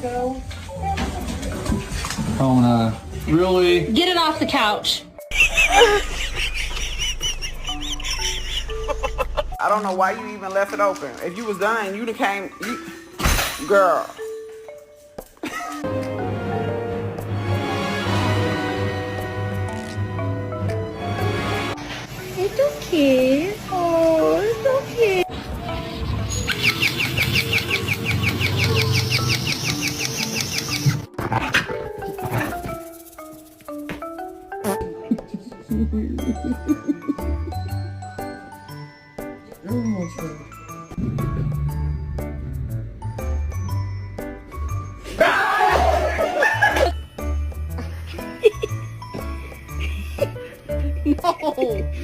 Oh, really? Get it off the couch. I don't know why you even left it open. If you was done, you'd have came. Girl. It's okay. Oh, it's okay. No.